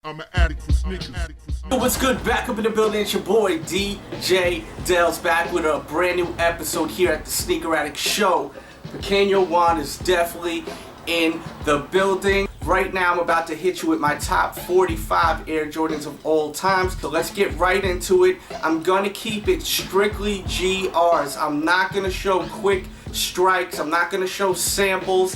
I'm an addict for sneakers. What's good? Back up in the building. It's your boy DJ Delz back with a brand new episode here at the Sneaker Addict Show. Pequeño Juan is definitely in the building. Right now I'm about to hit you with my top 45 Air Jordans of all times. So let's get right into it. I'm gonna keep it strictly GRs. I'm not gonna show quick strikes. I'm not gonna show samples.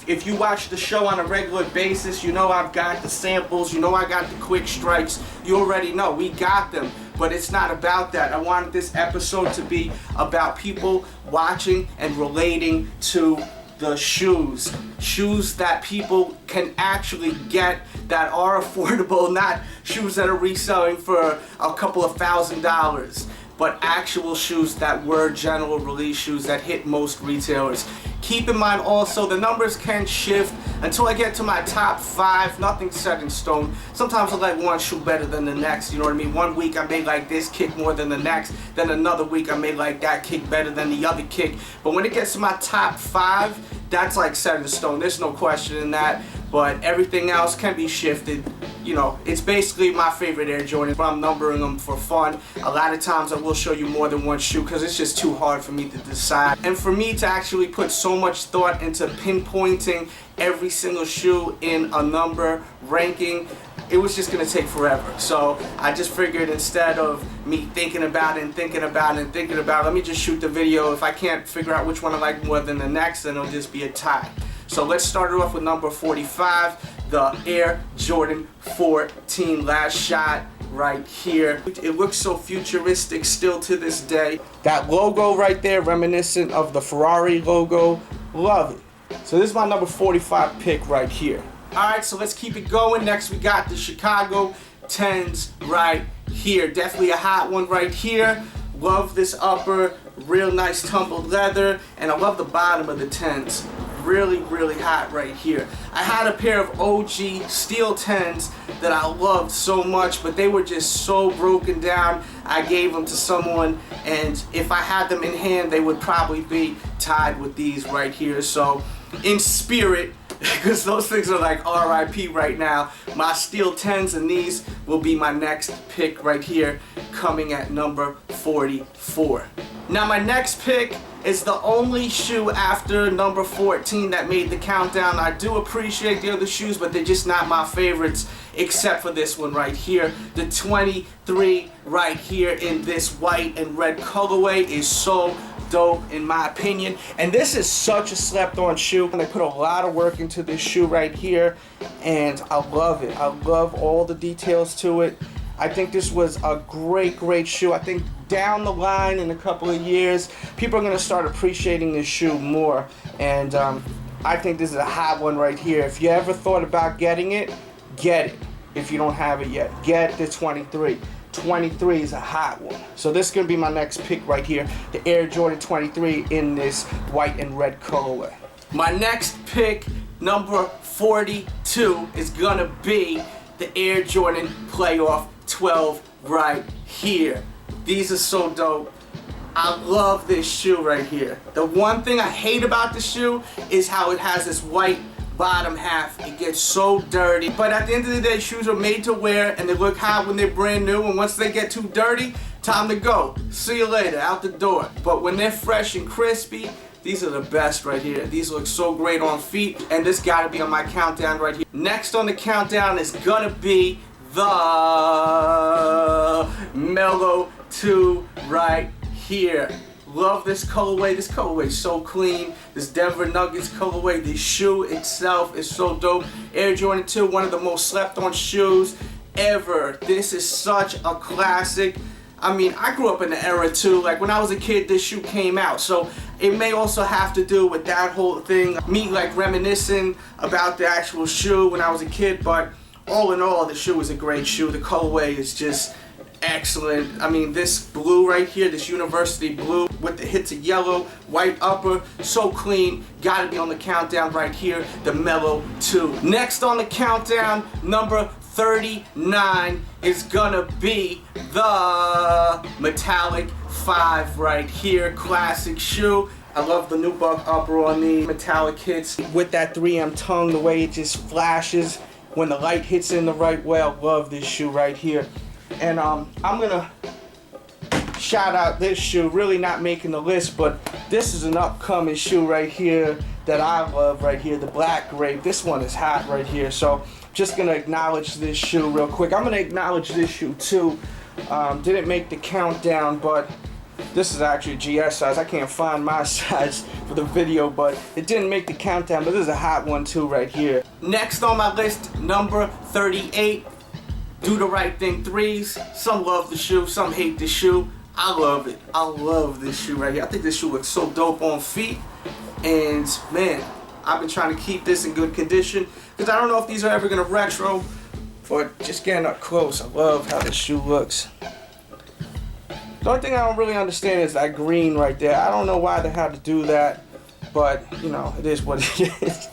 If you watch the show on a regular basis, you know I've got the samples, you know I got the quick strikes, you already know, we got them. But it's not about that. I wanted this episode to be about people watching and relating to the shoes. Shoes that people can actually get that are affordable, not shoes that are reselling for a couple of $1,000s. But actual shoes that were general release shoes that hit most retailers. Keep in mind also the numbers can shift until I get to my top 5. Nothing's set in stone. Sometimes I like one shoe better than the next, you know what I mean? One week I may like this kick more than the next, then another week I may like that kick better than the other kick. But when it gets to my top 5, that's like set in stone. There's no question in that. But everything else can be shifted. You know, it's basically my favorite Air Jordan, but I'm numbering them for fun. A lot of times I will show you more than one shoe because it's just too hard for me to decide. And for me to actually put so much thought into pinpointing every single shoe in a number ranking, it was just gonna take forever. So I just figured instead of me thinking about it and thinking about it and thinking about it, let me just shoot the video. If I can't figure out which one I like more than the next, then it'll just be a tie. So let's start it off with number 45, the Air Jordan 14. Last shot right here. It looks so futuristic still to this day. That logo right there, reminiscent of the Ferrari logo. Love it. So this is my number 45 pick right here. Alright, so let's keep it going. Next we got the Chicago 10s right here. Definitely a hot one right here. Love this upper, real nice tumbled leather, and I love the bottom of the 10s. Really hot right here. I had a pair of OG steel 10s that I loved so much, but they were just so broken down. I gave them to someone, and if I had them in hand, they would probably be tied with these right here. So in spirit, because those things are like RIP right now, my steel 10s and these will be my next pick right here, coming at number 44. Now my next pick is the only shoe after number 14 that made the countdown. I do appreciate the other shoes, but they're just not my favorites, except for this one right here. The 23 right here in this white and red colorway is so dope in my opinion. And this is such a slept on shoe. And they put a lot of work into this shoe right here, and I love it. I love all the details to it. I think this was a great shoe. I think down the line in a couple of years, people are going to start appreciating this shoe more. And I think this is a hot one right here. If you ever thought about getting it, get it. If you don't have it yet, get the 23. 23 is a hot one. So this is going to be my next pick right here. The Air Jordan 23 in this white and red colorway. My next pick, number 42, is going to be the Air Jordan Playoff 12 right here. These are so dope. I love this shoe right here. The one thing I hate about the shoe is how it has this white bottom half. It gets so dirty. But at the end of the day, shoes are made to wear and they look hot when they're brand new, and once they get too dirty, time to go. See you later, out the door. But when they're fresh and crispy, these are the best right here. These look so great on feet, and this gotta be on my countdown right here. Next on the countdown is gonna be the Mellow 2 right here. Love this colorway. This colorway is so clean. This Denver Nuggets colorway. The shoe itself is so dope. Air Jordan 2, one of the most slept on shoes ever. This is such a classic. I mean, I grew up in the era too. Like when I was a kid, this shoe came out. So it may also have to do with that whole thing. Me like reminiscing about the actual shoe when I was a kid. But all in all, the shoe is a great shoe. The colorway is just excellent. I mean, this blue right here, this university blue with the hits of yellow, white upper, so clean. Gotta be on the countdown right here, the Mellow 2. Next on the countdown, number 39 is gonna be the Metallic 5 right here. Classic shoe. I love the nubuck upper on the metallic hits with that 3M tongue, the way it just flashes. when the light hits in the right way. I love this shoe right here. And I'm gonna shout out this shoe, really not making the list, but this is an upcoming shoe right here that I love right here, the Black Grape. This one is hot right here, so just gonna acknowledge this shoe real quick. I'm gonna acknowledge this shoe too. Didn't make the countdown, but this is actually a GS size. I can't find my size for the video, but it didn't make the countdown, but this is a hot one too right here. Next on my list, number 38, Do the Right Thing 3s. Some love the shoe, some hate the shoe. I love it. I love this shoe right here. I think this shoe looks so dope on feet. And man, I've been trying to keep this in good condition because I don't know if these are ever gonna retro, but just getting up close, I love how this shoe looks. The only thing I don't really understand is that green right there. I don't know why they had to do that, but you know, it is what it is.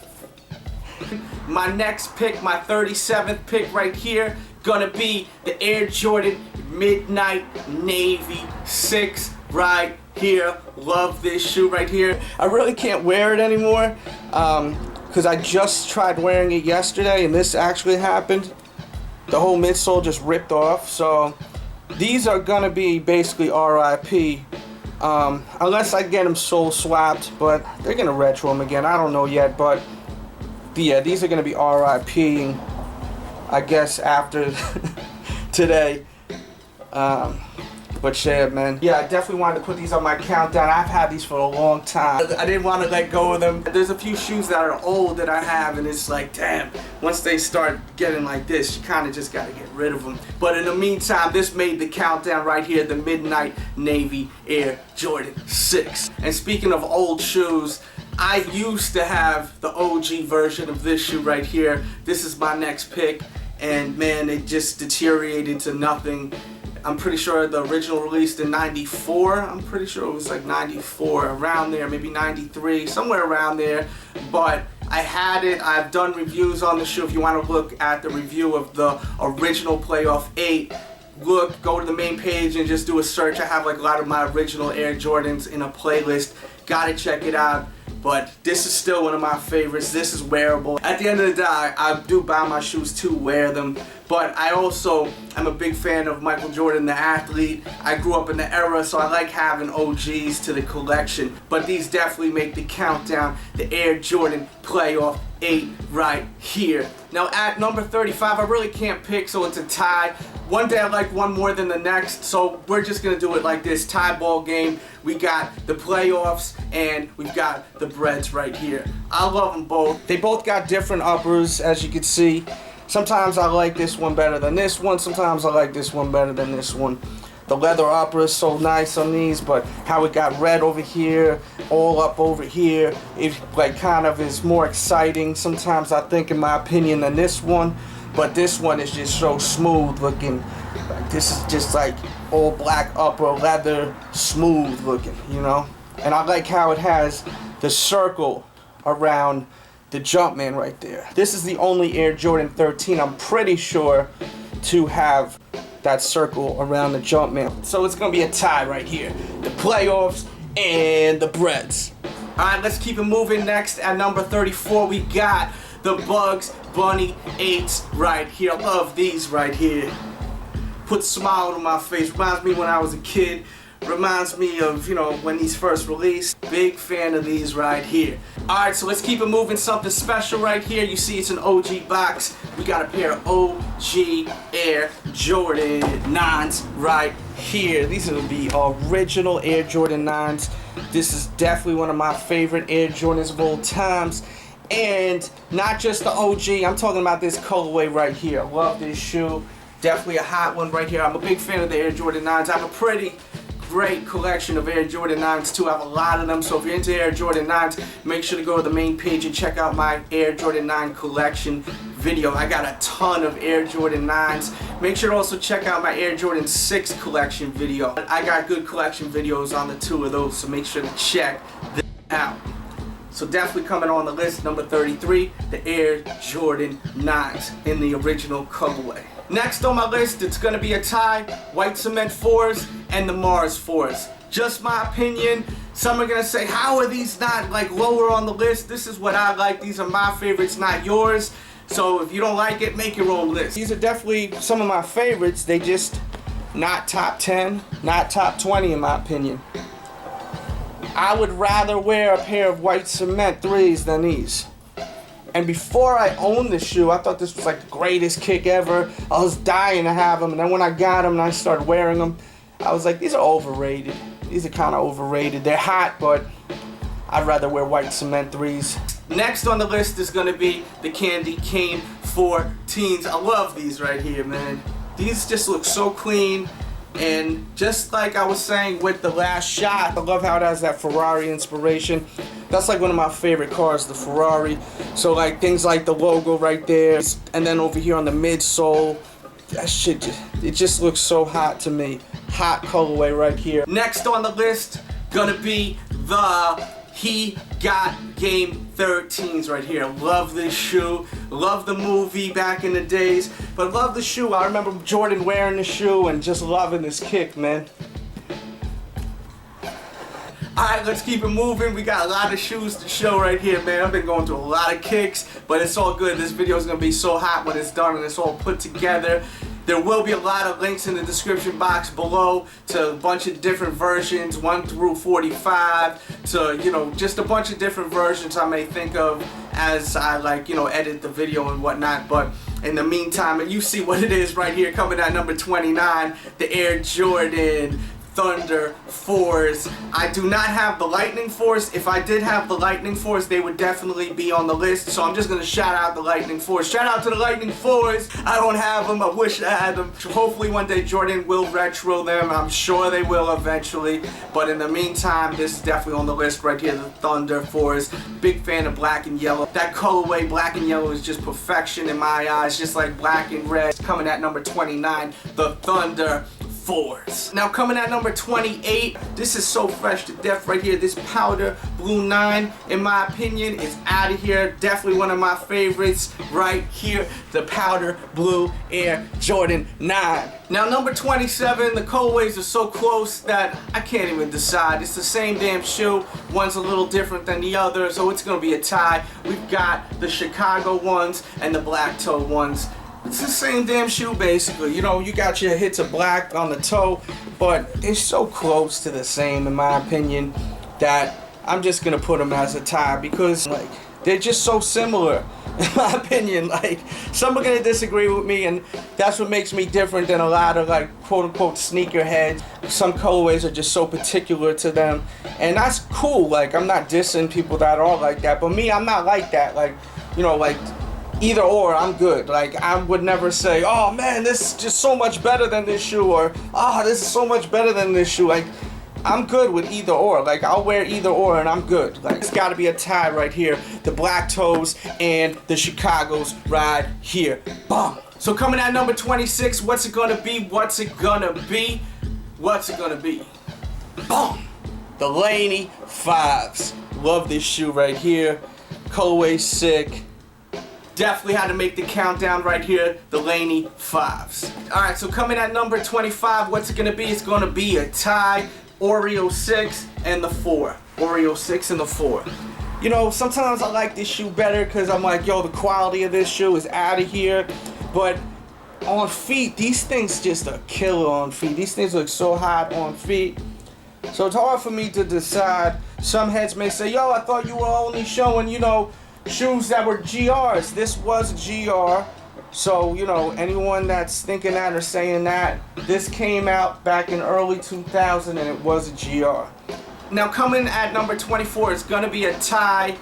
My next pick, my 37th pick right here, gonna be the Air Jordan Midnight Navy 6 right here. Love this shoe right here. I really can't wear it anymore because I just tried wearing it yesterday and this actually happened. The whole midsole just ripped off, so these are gonna be basically RIP unless I get them sole swapped, but they're gonna retro them again. I don't know yet, but yeah, these are gonna be RIP, I guess, after today. But yeah, man. Yeah, I definitely wanted to put these on my countdown. I've had these for a long time. I didn't want to let go of them. There's a few shoes that are old that I have, and it's like, damn, once they start getting like this, you kind of just got to get rid of them. But in the meantime, this made the countdown right here, the Midnight Navy Air Jordan 6. And speaking of old shoes, I used to have the OG version of this shoe right here. This is my next pick, and man, it just deteriorated to nothing. I'm pretty sure the original released in 94. I'm pretty sure it was like 94, around there, maybe 93, somewhere around there. But I had it. I've done reviews on the shoe. If you want to look at the review of the original Playoff 8, go to the main page and just do a search. I have like a lot of my original Air Jordans in a playlist. Gotta check it out. But this is still one of my favorites. This is wearable. At the end of the day, I do buy my shoes to wear them. But I also am a big fan of Michael Jordan, the athlete. I grew up in the era, so I like having OGs to the collection. But these definitely make the countdown. The Air Jordan Playoff 8 right here. Now at number 35, I really can't pick, so it's a tie. One day I like one more than the next, so we're just gonna do it like this, tie ball game. We got the playoffs and we've got the breads right here. I love them both. They both got different uppers, as you can see. Sometimes I like this one better than this one. Sometimes I like this one better than this one. The leather upper is so nice on these, but how it got red over here, all up over here, it like kind of is more exciting sometimes, I think, in my opinion, than this one. But this one is just so smooth looking. Like, this is just like all black upper leather, smooth looking, you know? And I like how it has the circle around the Jumpman right there. This is the only Air Jordan 13, I'm pretty sure, to have that circle around the Jumpman. So it's gonna be a tie right here. The playoffs and the breads. Alright, let's keep it moving. Next at number 34, we got the Bugs Bunny 8s right here. I love these right here. Put a smile on my face. Reminds me when I was a kid. Reminds me of, you know, when these first released. Big fan of these right here. Alright, so let's keep it moving. Something special right here. You see it's an OG box. We got a pair of OG Air Jordan 9s right here. These are the original Air Jordan 9s. This is definitely one of my favorite Air Jordans of all times. And not just the OG, I'm talking about this colorway right here. I love this shoe. Definitely a hot one right here. I'm a big fan of the Air Jordan 9s. I have a pretty great collection of Air Jordan 9s too. I have a lot of them. So if you're into Air Jordan 9s, make sure to go to the main page and check out my Air Jordan 9 collection video. I got a ton of Air Jordan 9s. Make sure to also check out my Air Jordan 6 collection video. I got good collection videos on the two of those, so make sure to check them out. So definitely coming on the list, number 33, the Air Jordan 9s in the original colorway. Next on my list, it's going to be a tie, White Cement 4s and the Mars 4s. Just my opinion. Some are going to say, how are these not like lower on the list? This is what I like. These are my favorites, not yours. So if you don't like it, make your own list. These are definitely some of my favorites. They just not top 10, not top 20 in my opinion. I would rather wear a pair of white cement 3s than these. And before I owned this shoe, I thought this was like the greatest kick ever. I was dying to have them, and then when I got them and I started wearing them, I was like, these are overrated. These are kind of overrated. They're hot, but I'd rather wear white cement 3s. Next on the list is gonna be the Candy Cane 14s. I love these right here, man. These just look so clean. And just like I was saying with the last shot, I love how it has that Ferrari inspiration. That's like one of my favorite cars, the Ferrari. So like things like the logo right there, and then over here on the midsole, that shit, it just looks so hot to me. Hot colorway right here. Next on the list, gonna be the He Got Game 13s right here. Love this shoe. Love the movie back in the days. But love the shoe. I remember Jordan wearing the shoe and just loving this kick, man. Alright, let's keep it moving. We got a lot of shoes to show right here, man. I've been going through a lot of kicks, but it's all good. This video is going to be so hot when it's done and it's all put together. There will be a lot of links in the description box below to a bunch of different versions, 1 through 45, to, you know, just a bunch of different versions I may think of as I, like, you know, edit the video and whatnot. But in the meantime, you see what it is right here, coming at number 29, the Air Jordan Thunder 4s. I do not have the Lightning Force. If I did have the Lightning Force, they would definitely be on the list. So I'm just gonna shout out the Lightning Force. Shout out to the Lightning 4s. I don't have them. I wish I had them. Hopefully one day Jordan will retro them. I'm sure they will eventually. But in the meantime, this is definitely on the list right here, the Thunder 4s. Big fan of black and yellow. That colorway, black and yellow, is just perfection in my eyes. Just like black and red. Coming at number 29, the Thunder 4s. Now coming at number 28, this is so fresh to death right here. This powder blue 9, in my opinion, is out of here. Definitely one of my favorites right here, the powder blue Air Jordan 9. Now number 27, the colorways are so close that I can't even decide. It's the same damn shoe. One's a little different than the other, so it's gonna be a tie. We've got the Chicago ones and the black toe ones. It's the same damn shoe basically. You know, you got your hits of black on the toe, but it's so close to the same in my opinion that I'm just gonna put them as a tie because like they're just so similar in my opinion. Like some are gonna disagree with me, and that's what makes me different than a lot of like quote unquote sneakerheads. Some colorways are just so particular to them, and that's cool. Like I'm not dissing people that are like that, but me, I'm not like that. Like, you know, like either or, I'm good. Like I would never say, oh man, this is just so much better than this shoe, or oh, this is so much better than this shoe. Like I'm good with either or. Like I'll wear either or and I'm good. Like it's gotta be a tie right here. The black toes and the Chicago's right here. Boom. So coming at number 26, what's it gonna be? What's it gonna be? What's it gonna be? Boom. The Laney favs. Love this shoe right here. Colorway sick. Definitely had to make the countdown right here, the Laney favs. Alright, so coming at number 25, what's it gonna be? It's gonna be a tie, Oreo 6 and the 4. Oreo 6 and the 4. You know, sometimes I like this shoe better because I'm like, yo, the quality of this shoe is out of here. But on feet, these things just a killer on feet. These things look so hot on feet. So it's hard for me to decide. Some heads may say, yo, I thought you were only showing, you know, shoes that were GRs. This was a GR. So, you know, anyone that's thinking that or saying that, this came out back in early 2000 and it was a GR. Now coming at number 24, it's gonna be a tie.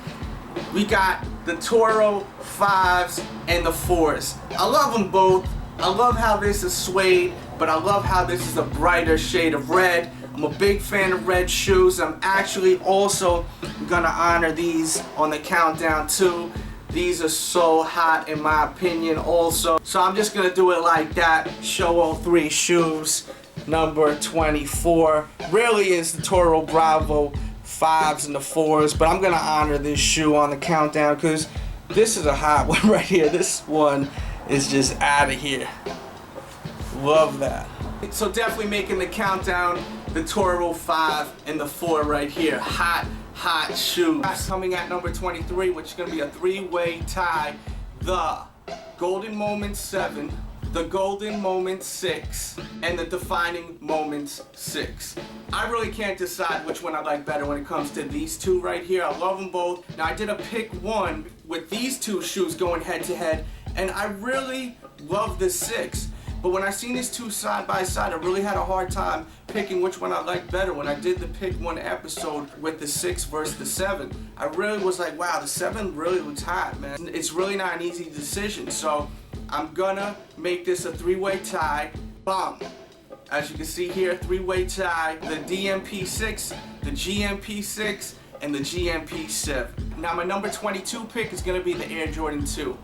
We got the Toro 5s and the 4s. I love them both. I love how this is suede, but I love how this is a brighter shade of red. I'm a big fan of red shoes. I'm actually also gonna honor these on the countdown too. These are so hot in my opinion also. So I'm just gonna do it like that. Show all three shoes. Number 24 really is the Toro Bravo 5s and the 4s, but I'm gonna honor this shoe on the countdown because this is a hot one right here. This one is just out of here. Love that. So definitely making the countdown, the Toro 5 and the 4 right here. Hot shoes. Coming at number 23, which is going to be a three-way tie, the Golden Moment 7, the Golden Moment 6, and the Defining Moments 6. I really can't decide which one I like better when it comes to these two right here. I love them both. Now I did a pick one with these two shoes going head to head, and I really love the 6. But when I seen these two side by side, I really had a hard time picking which one I liked better. When I did the pick one episode with the 6 versus the 7, I really was like, wow, the 7 really looks hot, man. It's really not an easy decision. So I'm gonna make this a three-way tie. Bam. As you can see here, three-way tie. The DMP6, the GMP6, and the GMP7. Now my number 22 pick is gonna be the Air Jordan 2.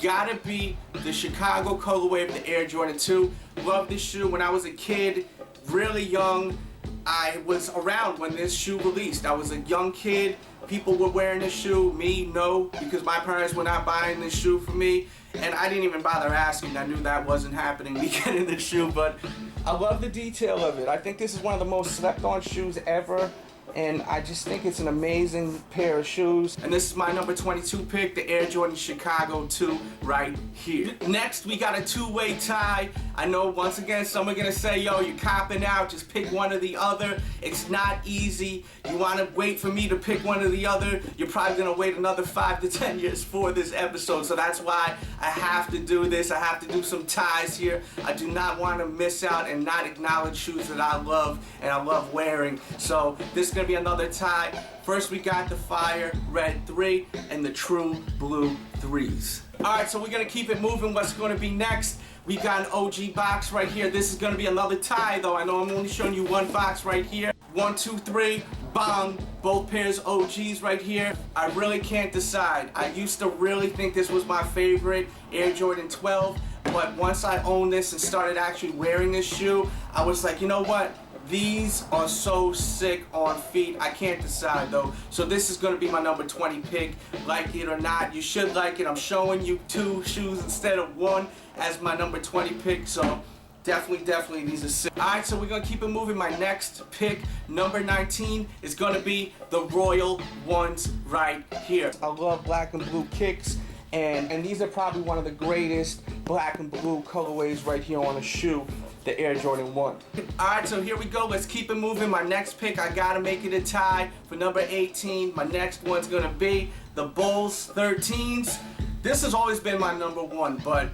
Gotta be the Chicago colorway of the Air Jordan 2. Love this shoe. When I was a kid, really young, I was around when this shoe released. I was a young kid. People were wearing this shoe. Me, no, because my parents were not buying this shoe for me. And I didn't even bother asking. I knew that wasn't happening, me getting this shoe. But I love the detail of it. I think this is one of the most slept on shoes ever. And I just think it's an amazing pair of shoes. And this is my number 22 pick, the Air Jordan Chicago 2 right here. Next, we got a two-way tie. I know once again some are gonna say, yo, you're copping out, just pick one or the other. It's not easy. You wanna wait for me to pick one or the other, you're probably gonna wait another 5 to 10 years for this episode. So that's why I have to do this. I have to do some ties here. I do not wanna miss out and not acknowledge shoes that I love and I love wearing. So this is gonna be another tie. First we got the Fire Red 3 and the True Blue 3s. Alright, so we're gonna keep it moving. What's gonna be next? We got an OG box right here. This is gonna be another tie though. I know I'm only showing you one box right here. 1, 2, 3, bang. Both pairs OGs right here. I really can't decide. I used to really think this was my favorite Air Jordan 12, but once I owned this and started actually wearing this shoe, I was like, you know what? These are so sick on feet. I can't decide though. So this is gonna be my number 20 pick. Like it or not, you should like it. I'm showing you 2 shoes instead of 1 as my number 20 pick. So definitely these are sick. Alright, so we're gonna keep it moving. My next pick, number 19, is gonna be the Royal Ones right here. I love black and blue kicks. And these are probably one of the greatest black and blue colorways right here on a shoe, the Air Jordan 1. Alright, so here we go. Let's keep it moving. My next pick, I gotta make it a tie for number 18. My next one's gonna be the Bulls 13s. This has always been my number 1, but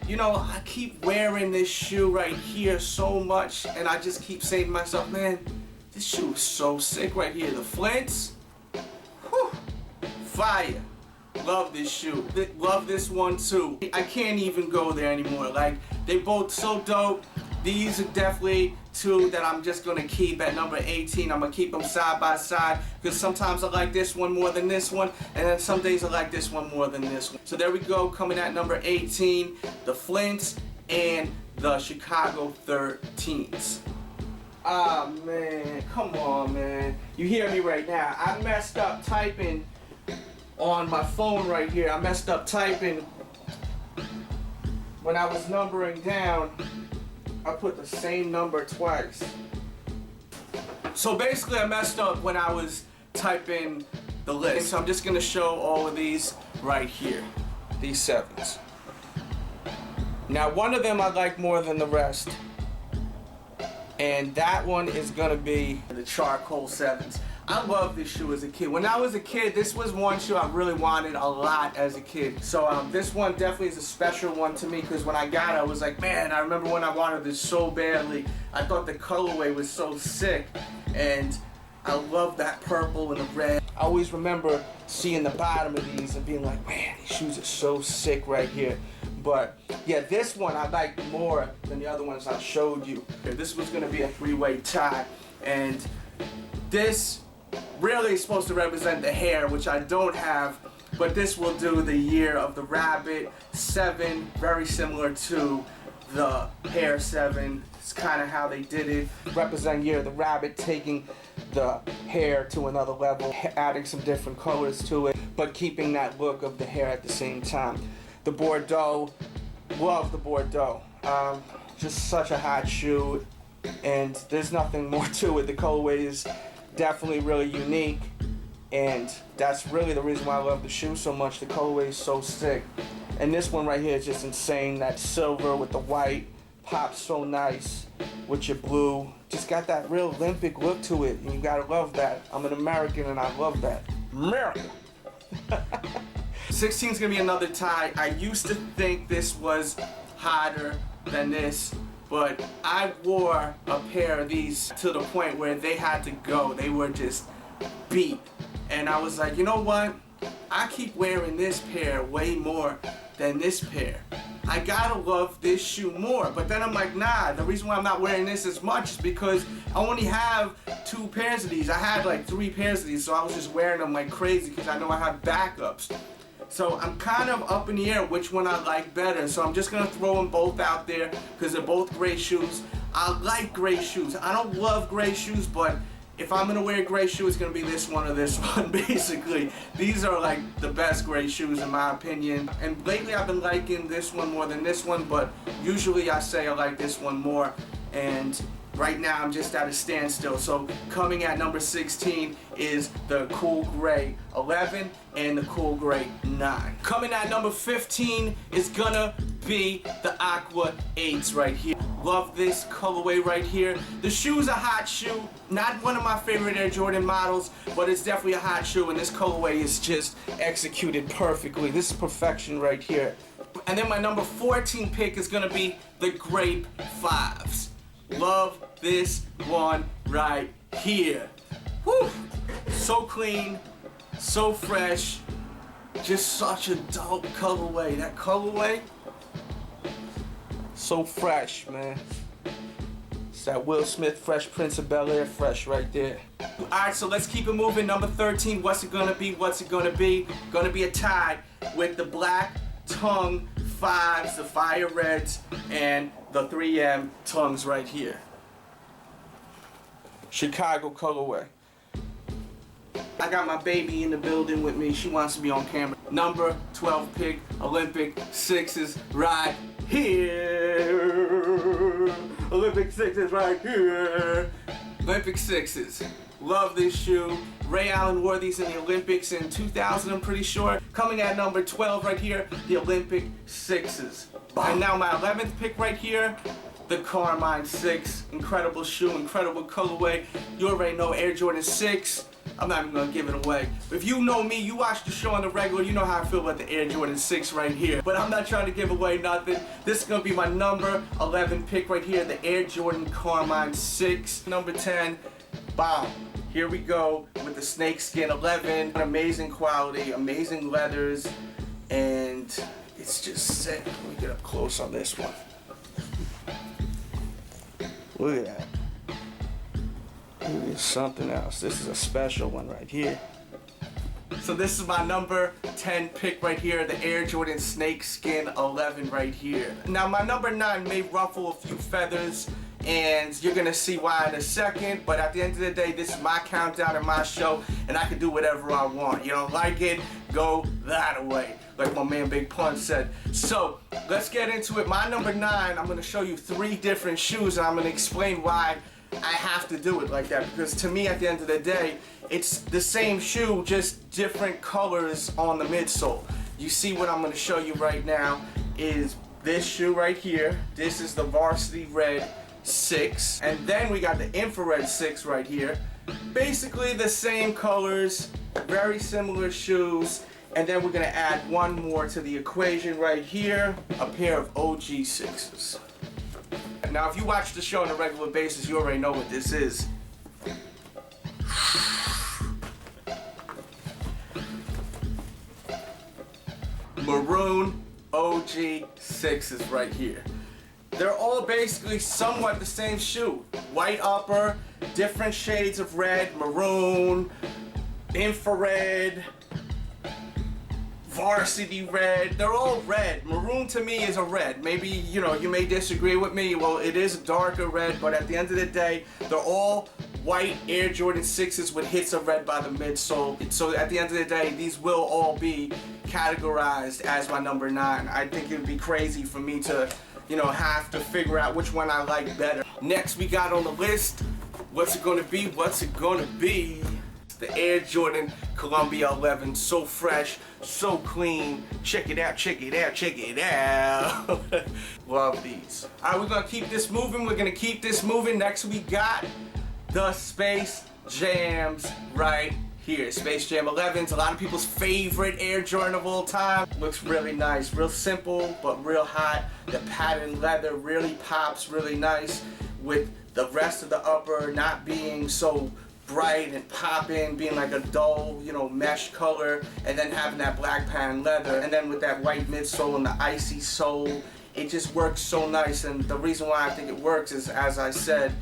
you know, I keep wearing this shoe right here so much, and I just keep saying to myself, man, this shoe is so sick right here. The Flints, whew, fire. Love this shoe. Love this one too. I can't even go there anymore. Like, they both so dope. These are definitely 2 that I'm just gonna keep at number 18. I'm gonna keep them side by side because sometimes I like this one more than this one, and then some days I like this one more than this one. So there we go, coming at number 18, the Flints and the Chicago 13s. Ah, man, come on, man. You hear me right now. I messed up typing on my phone right here. I messed up typing when I was numbering down. I put the same number twice. So basically I messed up when I was typing the list. So I'm just gonna show all of these right here. These 7s. Now one of them I like more than the rest. And that one is gonna be the charcoal 7s. I love this shoe as a kid. When I was a kid, this was one shoe I really wanted a lot as a kid. So this one definitely is a special one to me because when I got it, I was like, man, I remember when I wanted this so badly. I thought the colorway was so sick, and I love that purple and the red. I always remember seeing the bottom of these and being like, man, these shoes are so sick right here. But yeah, this one I liked more than the other ones I showed you. This was gonna be a 3-way tie, and this really is supposed to represent the hair, which I don't have, but this will do the year of the rabbit 7, very similar to the hair 7. It's kind of how they did it. Represent year of the rabbit, taking the hair to another level, adding some different colors to it, but keeping that look of the hair at the same time. The Bordeaux, love the Bordeaux. Just such a hot shoe, and there's nothing more to it. The colorway is definitely really unique, and that's really the reason why I love the shoe so much. The colorway is so sick. And this one right here is just insane. That silver with the white pops so nice with your blue. Just got that real Olympic look to it, and you gotta love that. I'm an American and I love that. America! 16 is gonna be another tie. I used to think this was hotter than this, but I wore a pair of these to the point where they had to go. They were just beat. And I was like, you know what? I keep wearing this pair way more than this pair. I gotta love this shoe more. But then I'm like, nah, the reason why I'm not wearing this as much is because I only have 2 pairs of these. I had like 3 pairs of these, so I was just wearing them like crazy because I know I have backups. So I'm kind of up in the air which one I like better. So I'm just gonna throw them both out there because they're both gray shoes. I like gray shoes. I don't love gray shoes, but if I'm gonna wear a gray shoe, it's gonna be this one or this one, basically. These are like the best gray shoes in my opinion. And lately I've been liking this one more than this one, but usually I say I like this one more. And right now I'm just at a standstill. So coming at number 16 is the Cool Gray 11 and the Cool Gray 9. Coming at number 15 is gonna be the Aqua 8s right here. Love this colorway right here. The shoe's a hot shoe. Not one of my favorite Air Jordan models, but it's definitely a hot shoe, and this colorway is just executed perfectly. This is perfection right here. And then my number 14 pick is gonna be the Grape 5s. Love this one right here. Woo! So clean, so fresh, just such a dope colorway. That colorway, so fresh, man. It's that Will Smith Fresh Prince of Bel-Air fresh right there. Alright, so let's keep it moving. Number 13, what's it gonna be? What's it gonna be? Gonna be a tie with the Black Tongue 5s, the Fire Reds, and the 3M Tongues right here. Chicago colorway. I got my baby in the building with me. She wants to be on camera. Number 12 pick, Olympic 6s right here. Olympic 6s right here. Olympic 6s. Love this shoe. Ray Allen wore these in the Olympics in 2000, I'm pretty sure. Coming at number 12 right here, the Olympic 6s. And now my 11th pick right here, the Carmine 6. Incredible shoe, incredible colorway. You already know Air Jordan 6. I'm not even gonna give it away. If you know me, you watch the show on the regular, you know how I feel about the Air Jordan 6 right here. But I'm not trying to give away nothing. This is gonna be my number 11 pick right here, the Air Jordan Carmine 6. Number 10, bomb. Here we go with the snakeskin 11. Amazing quality, amazing leathers, and it's just sick. Let me get up close on this one. Look at that. It's something else. This is a special one right here. So this is my number 10 pick right here, the Air Jordan Snakeskin 11 right here. Now my number 9 may ruffle a few feathers, and you're gonna see why in a second, but at the end of the day, this is my countdown and my show, and I can do whatever I want. You don't like it, go that way, like my man Big Pun said. So let's get into it. My number 9, I'm gonna show you 3 different shoes, and I'm gonna explain why I have to do it like that, because to me at the end of the day, it's the same shoe, just different colors on the midsole. You see what I'm gonna show you right now is this shoe right here. This is the Varsity Red 6, and then we got the Infrared 6 right here. Basically the same colors, very similar shoes, and then we're gonna add one more to the equation right here, a pair of OG 6s. Now if you watch the show on a regular basis, you already know what this is. Maroon OG 6s right here. They're all basically somewhat the same shoe. White upper, different shades of red, maroon, infrared, varsity red. They're all red. Maroon to me is a red. Maybe, you know, you may disagree with me. Well, it is a darker red, but at the end of the day, they're all white Air Jordan 6s with hits of red by the midsole. So at the end of the day, these will all be categorized as my number 9. I think it would be crazy for me to, you know, have to figure out which one I like better. Next we got on the list, what's it gonna be? What's it gonna be? It's the Air Jordan Columbia 11, so fresh, so clean. Check it out, check it out, check it out. Love these. All right, we're gonna keep this moving. Next we got the Space Jams right here. Space Jam 11's a lot of people's favorite Air Jordan of all time. Looks really nice, real simple, but real hot. The patterned leather really pops really nice with the rest of the upper not being so bright and popping, being like a dull, mesh color, and then having that black patterned leather, and then with that white midsole and the icy sole, it just works so nice. And the reason why I think it works is, as I said,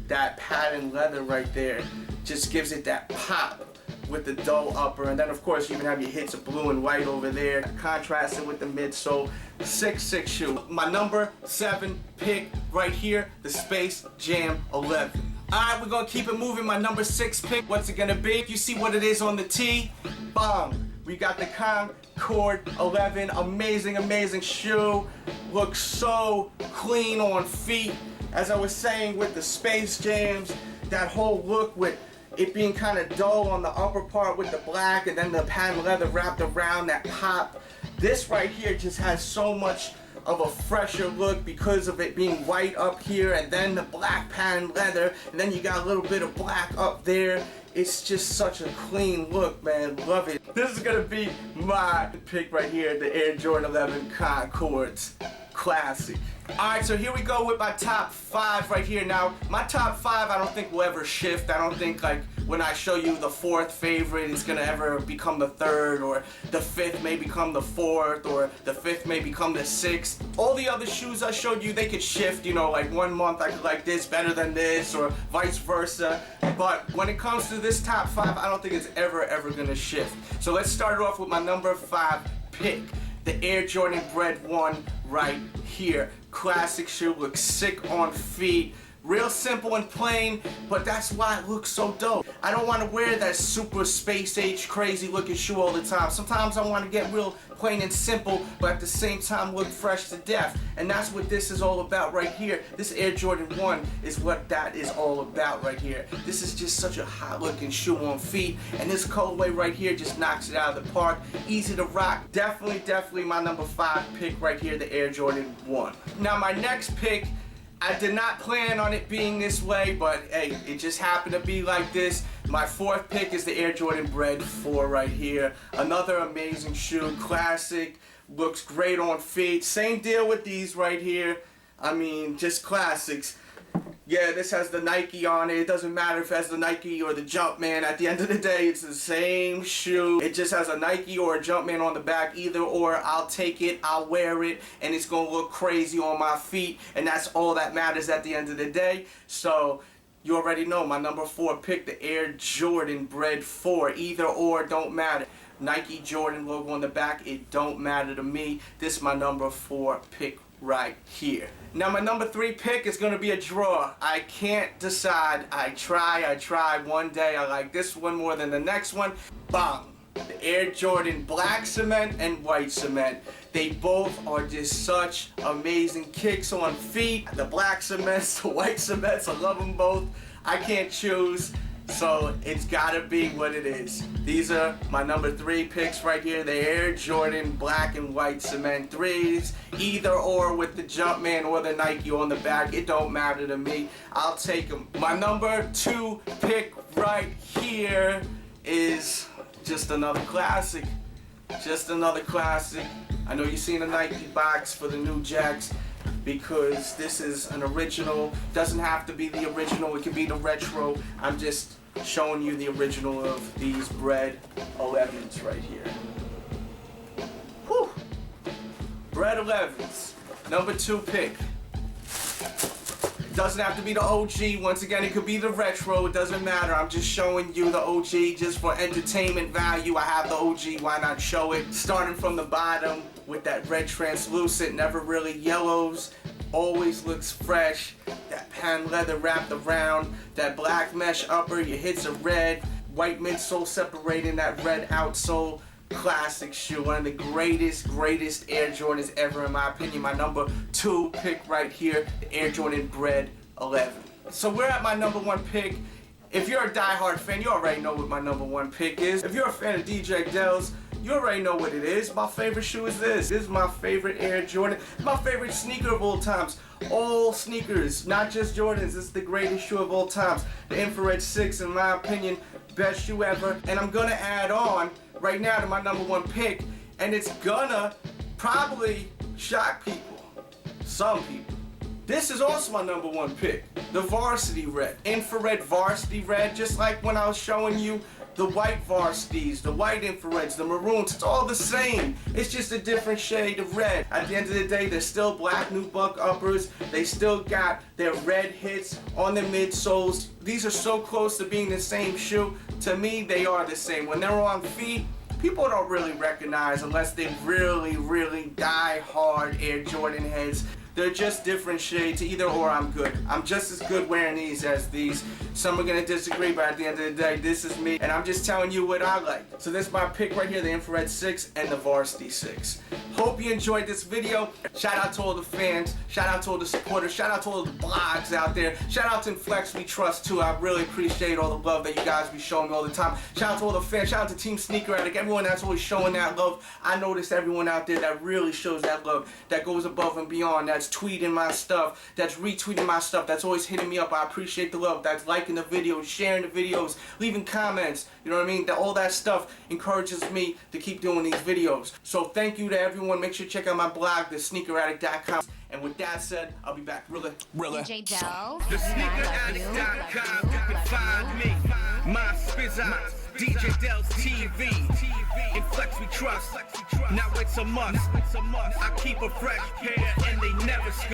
that patterned leather right there just gives it that pop with the dull upper, and then of course you even have your hits of blue and white over there, contrasted with the midsole. 6'6" shoe. My number 7 pick right here, the Space Jam 11. Alright, we're gonna keep it moving. My number 6 pick, what's it gonna be? You see what it is on the tee? Bang! We got the Concord 11. Amazing shoe. Looks so clean on feet. As I was saying with the Space Jams, that whole look with it being kind of dull on the upper part with the black, and then the patent leather wrapped around that pop. This right here just has so much of a fresher look because of it being white up here, and then the black patent leather, and then you got a little bit of black up there. It's just such a clean look, man. Love it. This is gonna be my pick right here, the Air Jordan 11 Concords Classic. Alright, so here we go with my top 5 right here. Now, my top 5 I don't think will ever shift. I don't think like when I show you the 4th favorite it's gonna ever become the 3rd, or the 5th may become the 4th, or the 5th may become the 6th. All the other shoes I showed you, they could shift, like 1 month I could like this better than this, or vice versa. But when it comes to this top 5, I don't think it's ever gonna shift. So let's start it off with my number 5 pick, the Air Jordan Bred 1 right here. Classic shoe, looks sick on feet. Real simple and plain, but that's why it looks so dope. I don't want to wear that super space age crazy looking shoe all the time. Sometimes I want to get real plain and simple, but at the same time look fresh to death. And that's what this is all about right here. This Air Jordan 1 is what that is all about right here. This is just such a hot looking shoe on feet, and this colorway right here just knocks it out of the park. Easy to rock. Definitely my number 5 pick right here, the Air Jordan 1. Now my next pick, I did not plan on it being this way, but hey, it just happened to be like this. My 4th pick is the Air Jordan Bred 4 right here. Another amazing shoe, classic, looks great on feet. Same deal with these right here. I mean, just classics. Yeah, this has the Nike on it. It doesn't matter if it has the Nike or the Jumpman. At the end of the day, it's the same shoe. It just has a Nike or a Jumpman on the back. Either or, I'll take it, I'll wear it, and it's going to look crazy on my feet. And that's all that matters at the end of the day. So, you already know my number 4 pick, the Air Jordan Bred 4. Either or, don't matter. Nike Jordan logo on the back, it don't matter to me. This is my number 4 pick right here. Now my number 3 pick is going to be a draw. I can't decide. I try. One day I like this one more than the next one. Bang! The Air Jordan Black Cement and White Cement. They both are just such amazing kicks on feet. The Black Cements, the White Cements, I love them both. I can't choose. So it's gotta be what it is. These are my number 3 picks right here. The Air Jordan Black and White Cement 3s. Either or with the Jumpman or the Nike on the back. It don't matter to me. I'll take them. My number 2 pick right here is just another classic. Just another classic. I know you've seen the Nike box for the new Jacks, because this is an original. Doesn't have to be the original, it can be the retro. I'm just showing you the original of these Bred 11s right here. Whew! Bred 11s, number 2 pick. Doesn't have to be the OG. Once again, it could be the retro. It doesn't matter. I'm just showing you the OG just for entertainment value. I have the OG. Why not show it? Starting from the bottom with that red translucent, never really yellows. Always looks fresh. That pan leather wrapped around. That black mesh upper. Your hits are red. White midsole separating that red outsole. Classic shoe. One of the greatest Air Jordans ever in my opinion. My number 2 pick right here, the Air Jordan Bred 11. So we're at my number 1 pick. If you're a diehard fan, you already know what my number one pick is. If you're a fan of DJ Delz, you already know what it is. My favorite shoe is this. This is my favorite Air Jordan. It's my favorite sneaker of all times. All sneakers, not just Jordans. It's the greatest shoe of all times. The Infrared 6, in my opinion, best shoe ever. And I'm gonna add on right now to my number one pick, and it's gonna probably shock people. Some people. This is also my number one pick. The Varsity Red. Infrared Varsity Red, just like when I was showing you the white varsities, the white infrareds, the maroons, it's all the same. It's just a different shade of red. At the end of the day, they're still black nubuck uppers. They still got their red hits on the midsoles. These are so close to being the same shoe. To me, they are the same. When they're on feet, people don't really recognize unless they really die hard Air Jordan heads. They're just different shades, either or I'm good. I'm just as good wearing these as these. Some are gonna disagree, but at the end of the day, this is me, and I'm just telling you what I like. So this is my pick right here, the Infrared 6 and the Varsity 6. Hope you enjoyed this video. Shout out to all the fans, shout out to all the supporters, shout out to all the blogs out there, shout out to Flex We Trust too. I really appreciate all the love that you guys be showing me all the time. Shout out to all the fans, shout out to Team Sneaker Addict, everyone that's always showing that love. I noticed everyone out there that really shows that love, that goes above and beyond, that's tweeting my stuff, that's retweeting my stuff, that's always hitting me up. I appreciate the love, that's liking the videos, sharing the videos, leaving comments, you know what I mean? All that stuff encourages me to keep doing these videos. So thank you to everyone. Make sure to check out my blog, thesneakeraddict.com. And with that said, I'll be back really. DJ Delz, Thesneakeraddict.com, you can find me. My spizz DJ Delz TV. In Flex We Trust. Now it's a must. I keep a fresh pair and they never